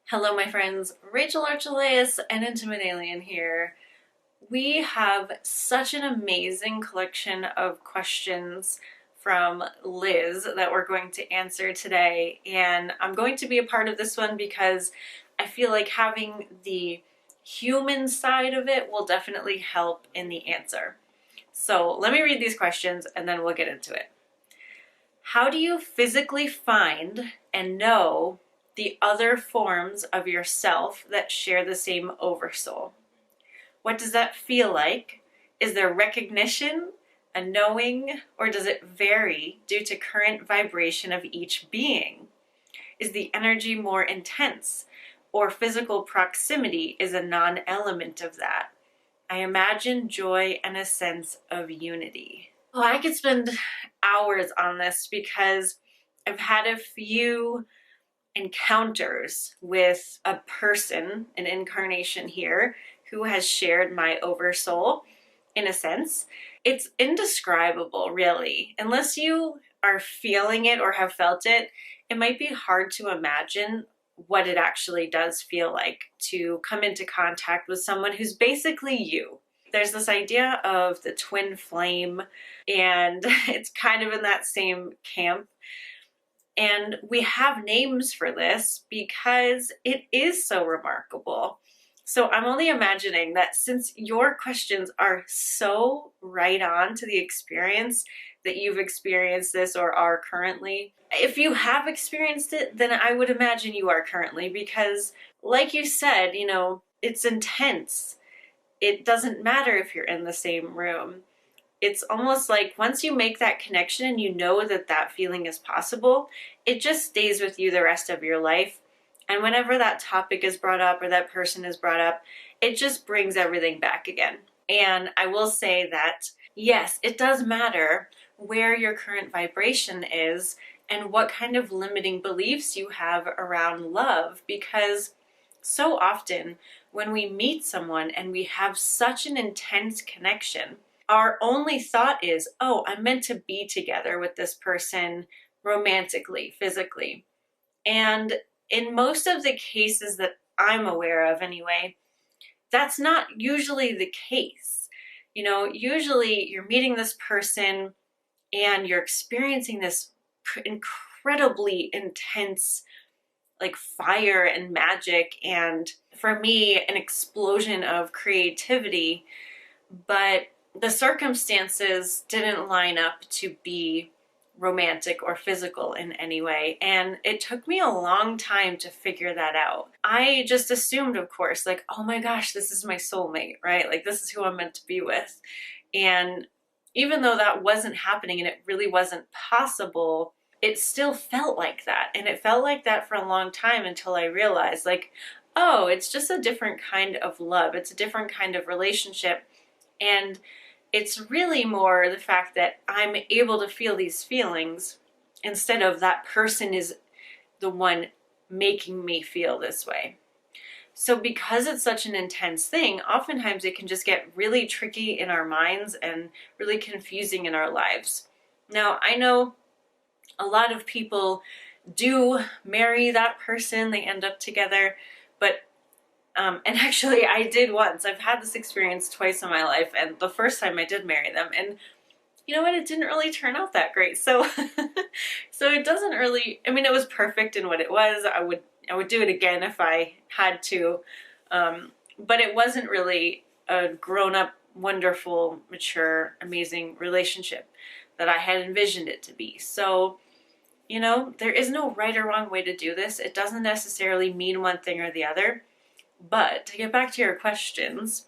Hello, my friends. Rachel Archelaus and Intimate Alien here. We have such an amazing collection of questions from Liz that we're going to answer today, and I'm going to be a part of this one because I feel like having the human side of it will definitely help in the answer. So let me read these questions and then we'll get into it. How do you physically find and know the other forms of yourself that share the same oversoul? What does that feel like? Is there recognition, a knowing, or does it vary due to current vibration of each being? Is the energy more intense, or physical proximity is a non-element of that? I imagine joy and a sense of unity. Oh, I could spend hours on this because I've had a few encounters with a person, an incarnation here, who has shared my oversoul in a sense. It's indescribable, really. Unless you are feeling it or have felt it, it might be hard to imagine what it actually does feel like to come into contact with someone who's basically you. There's this idea of the twin flame, and it's kind of in that same camp. And we have names for this because it is so remarkable. So I'm only imagining that since your questions are so right on to the experience that you've experienced this or are currently, if you have experienced it, then I would imagine you are currently because, like you said, it's intense. It doesn't matter if you're in the same room. It's almost like once you make that connection and you know that that feeling is possible, it just stays with you the rest of your life. And whenever that topic is brought up or that person is brought up, it just brings everything back again. And I will say that, yes, it does matter where your current vibration is and what kind of limiting beliefs you have around love, because so often when we meet someone and we have such an intense connection, our only thought is, oh, I'm meant to be together with this person romantically, physically. And in most of the cases that I'm aware of anyway, that's not usually the case. Usually you're meeting this person and you're experiencing this incredibly intense, like, fire and magic, and for me, an explosion of creativity, but the circumstances didn't line up to be romantic or physical in any way. And it took me a long time to figure that out. I just assumed, of course, like, oh my gosh, this is my soulmate, right? Like, this is who I'm meant to be with. And even though that wasn't happening and it really wasn't possible, it still felt like that. And it felt like that for a long time until I realized, like, oh, it's just a different kind of love. It's a different kind of relationship. And it's really more the fact that I'm able to feel these feelings instead of that person is the one making me feel this way. So because it's such an intense thing, oftentimes it can just get really tricky in our minds and really confusing in our lives. Now, I know a lot of people do marry that person, they end up together, but and actually I did once. I've had this experience twice in my life, and the first time I did marry them, and you know what, it didn't really turn out that great. So so it doesn't really, I mean, it was perfect in what it was. I would do it again if I had to, but it wasn't really a grown-up, wonderful, mature, amazing relationship that I had envisioned it to be. So there is no right or wrong way to do this. It doesn't necessarily mean one thing or the other. But to get back to your questions,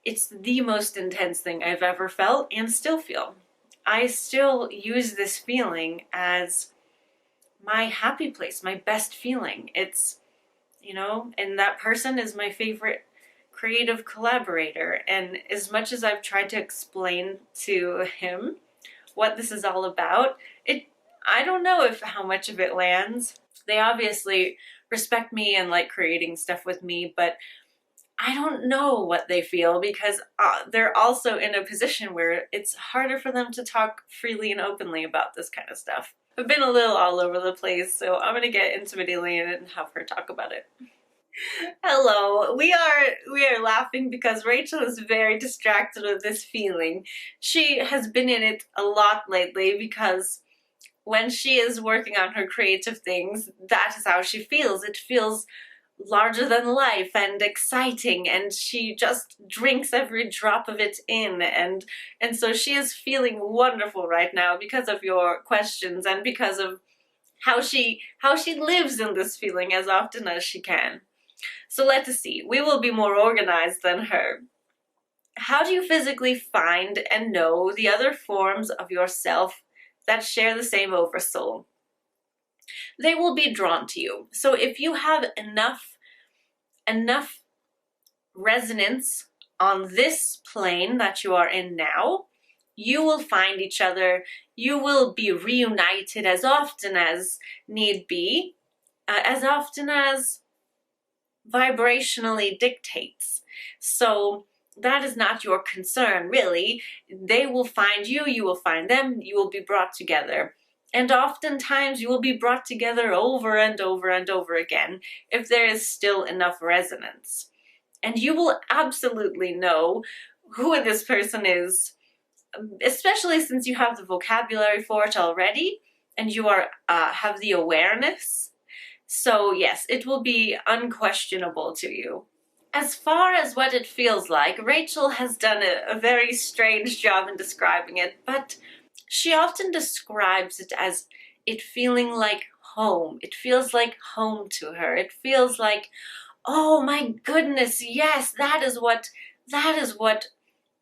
it's the most intense thing I've ever felt and still feel. I still use this feeling as my happy place, my best feeling. It's, and that person is my favorite creative collaborator. And as much as I've tried to explain to him what this is all about, I don't know how much of it lands. They obviously respect me and like creating stuff with me, but I don't know what they feel because they're also in a position where it's harder for them to talk freely and openly about this kind of stuff. I've been a little all over the place, so I'm gonna get into Medallion and have her talk about it. Hello. We are laughing because Rachel is very distracted with this feeling. She has been in it a lot lately because when she is working on her creative things, that is how she feels. It feels larger than life and exciting, and she just drinks every drop of it in, and so she is feeling wonderful right now because of your questions and because of how she lives in this feeling as often as she can. So let's see. We will be more organized than her. How do you physically find and know the other forms of yourself that share the same oversoul? They will be drawn to you. So if you have enough resonance on this plane that you are in now, you will find each other. You will be reunited as often as need be, as often as vibrationally dictates. So that is not your concern, really. They will find you, you will find them, you will be brought together. And oftentimes you will be brought together over and over and over again if there is still enough resonance. And you will absolutely know who this person is, especially since you have the vocabulary for it already and you are have the awareness. So yes, it will be unquestionable to you. As far as what it feels like, Rachel has done a very strange job in describing it, but she often describes it as it feeling like home. It feels like home to her. It feels like, oh my goodness, yes, that is what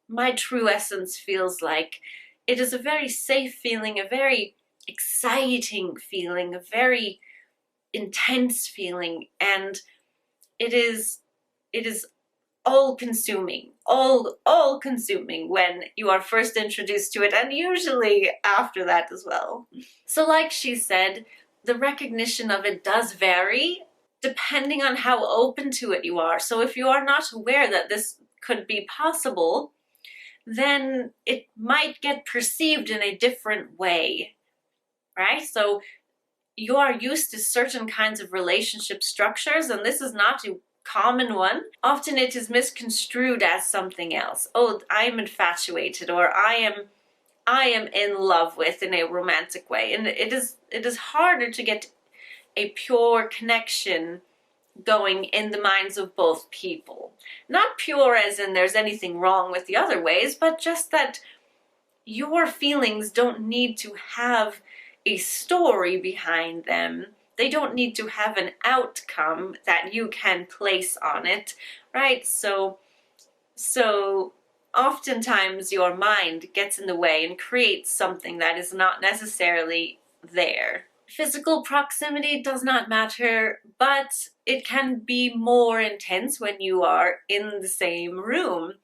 my true essence feels like. It is a very safe feeling, a very exciting feeling, a very intense feeling, and it is all consuming when you are first introduced to it, and usually after that as well. So like she said, the recognition of it does vary depending on how open to it you are. So if you are not aware that this could be possible, then it might get perceived in a different way, right? So you are used to certain kinds of relationship structures, and this is not a common one. Often it is misconstrued as something else. Oh, I am infatuated, or I am in love with in a romantic way. And it is harder to get a pure connection going in the minds of both people. Not pure as in there's anything wrong with the other ways, but just that your feelings don't need to have a story behind them. They don't need to have an outcome that you can place on it, right? So oftentimes your mind gets in the way and creates something that is not necessarily there. Physical proximity does not matter, but it can be more intense when you are in the same room.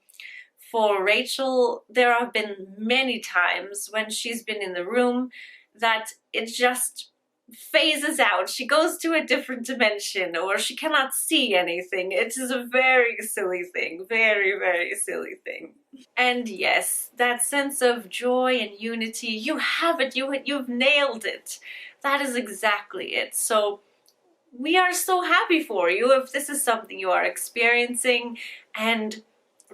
For Rachel, there have been many times when she's been in the room that it just phases out. She goes to a different dimension, or she cannot see anything. It is a very silly thing, very, very silly thing. And yes, that sense of joy and unity, you have it, you've nailed it. That is exactly it. So we are so happy for you if this is something you are experiencing, and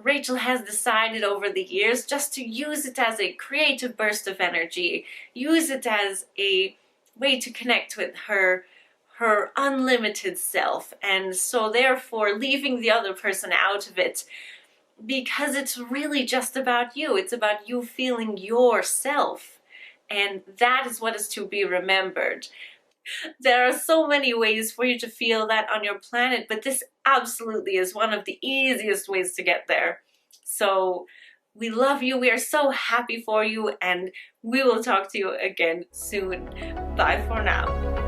Rachel has decided over the years just to use it as a creative burst of energy, use it as a way to connect with her unlimited self, and so therefore leaving the other person out of it, because it's really just about you. It's about you feeling yourself, and that is what is to be remembered. There are so many ways for you to feel that on your planet, but this absolutely is one of the easiest ways to get there. So we love you. We are so happy for you, and we will talk to you again soon. Bye for now.